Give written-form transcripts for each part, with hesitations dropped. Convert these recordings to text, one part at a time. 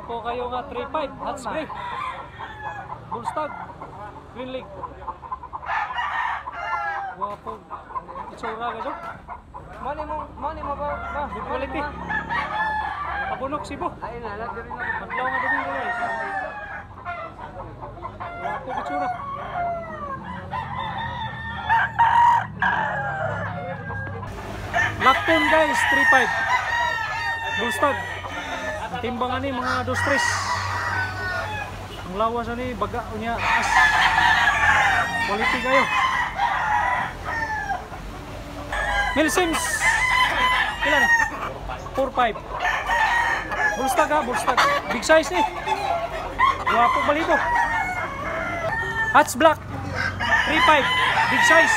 Wapo kayo nga 3-5. Hats gray. Bullstag. Green League. Wapo. Itsura ka dyan. Money mo ba? Good quality. Pabunok Cebu. Ayun na, lagi rin ako. Madlaw nga domingo guys. Wapo itsura. Lakton guys, 3-5. Bullstag. Timbangan ni mga 2-3. Ang lawas ni baga niya as. Quality kayo. Milsims. Ilan? 4-5. Bullstag ha, bullstag. Big size ni. Wapo balibo. Hats black. 3-5. Big size.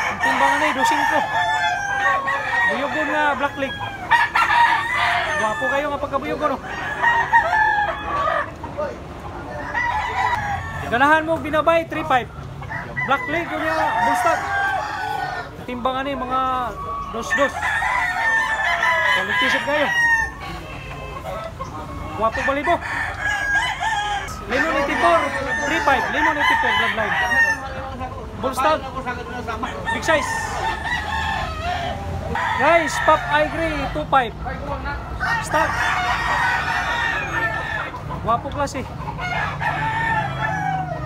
Ang timbangan ni 2-5. Buyugon nga black leg. Wapo kayo nga pagkabuyugon no. Ganahan mo binabay 3-5. Black leg niya bullstag. Timbangan ni mga 2-2. Quality set kayo. Wapo balibo. Lemon 84 3-5. Lemon 84 bloodline. Bullstag. Big size. Guys, Pop Igre 2-5. Stag. Wapo klase.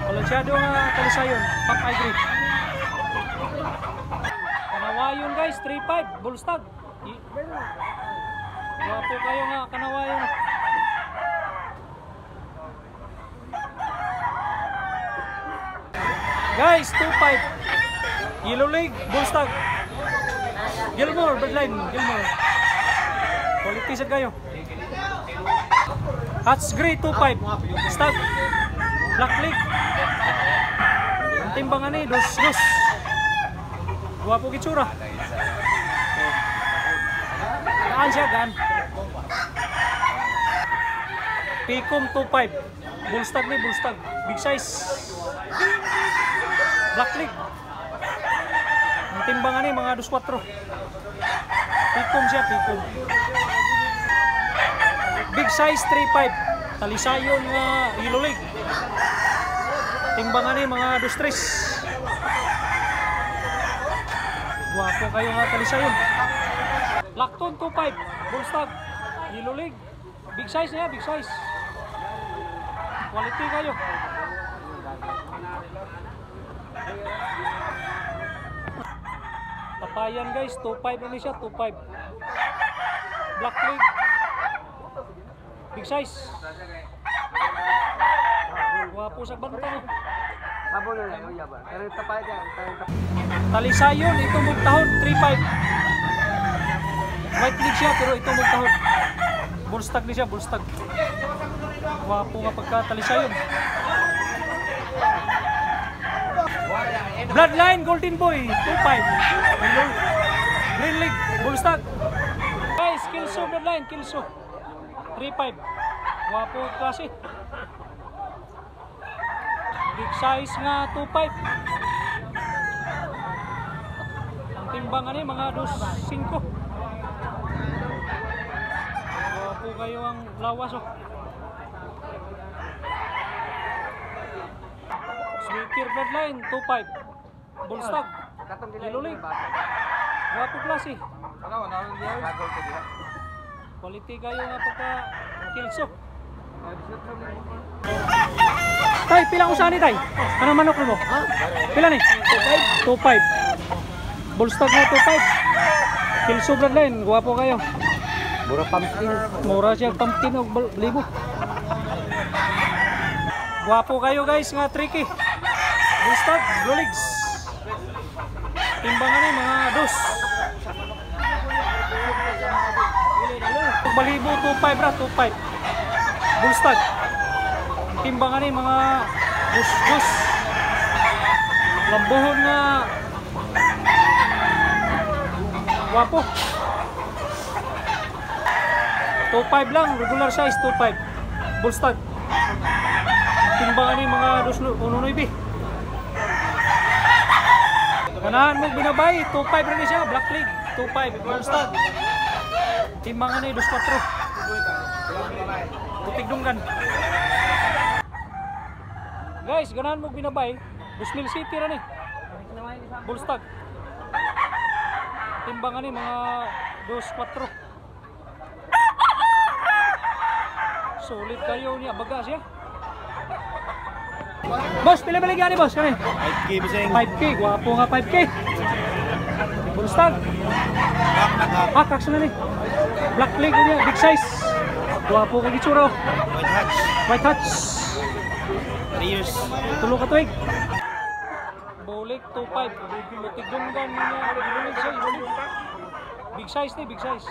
Balansyado nga talisayon. Pop Igre. Kanawayon guys, 3-5. Bullstag. Wapo kayo nga kanawayon. Guys, 2-5. Yellow League, Bullstag. Gilmore, Birdline, Gilmore. Quality set kayo. Hats Gray, 2-5. Stag. Black League. Ang timbangan ni, 2-2. Guwapo kitsura. Gaan siya, gaan. Picom, 2-5. Bullstag ni, Bullstag. Big size. Black League. Ang timbangan ni, mga 2-4. Picom siya, Picom. Big size, 3-5. Talisayon nga Yellow League. Timbangan ni, mga 2-3. Guwapo kayo nga talisayon. Lakton, 2-5. Bullstag. Yellow League. Big size niya, big size. Quality kayo. Tapayan guys, 2-5 ini siya, 2-5. Black League. Big size. Wapo sa banta no. Mabulo lang, uya ba? Pero tapay dyan. Talisayon, ito magtahod, 3-5. White League siya, pero ito magtahod. Bullstag ni siya, Bullstag. Wapo nga pagka-talisayon. Bloodline, Golden Boy, 2-5. Green League, Bullstag. Guys, Kilso, Bloodline, Kilso. 3-5. Wapo klase. Big size nga, 2-5. Ang timbangan ni, mga 2-5. Wapo kayo ang lawas oh. Sweeter Bloodline, 2-5. Bullstag. Yellow League. Wapo klase. Quality kayo nga pagka Kilso. Tay, pila ko saan ni tay? Anong manok mo? Pila ni? 2-5. Bullstag nga 2-5. Kilso Bloodline, guwapo kayo. Mura pumpkin. Mura siya pumpkin o balibo. Guwapo kayo guys nga tricky. Bullstag, Blue Leagues. Timbangan ni mga 2. Balibo 2-5 ra, 2-5. Bullstag. Timbangan ni mga 2. Lambuhon nga guwapo. 2-5 lang, regular size 2-5. Bullstag. Timbangan ni mga 2-9. Ganahan mo binabay, 2-5 rin siya, Black League, 2-5, Bullstag. Timbangan ni 2-4. Putig dunggan. Guys, ganahan mo binabay. 2000 city ra ni. Bullstag. Timbangan ni mga 2-4. Solid kayo niya, baga siya. Boss, pila balik gani boss kani? 5K bising. 5K, gwapo nga 5K. Bullstag. Kaks na ni. Black leg niya, big size. Gwapo kay gitsura. White hatch. White hatch. 3 years. Tulo ka tuig. Bolik 2.5. Putig dunggan niya. Big size ni, big size.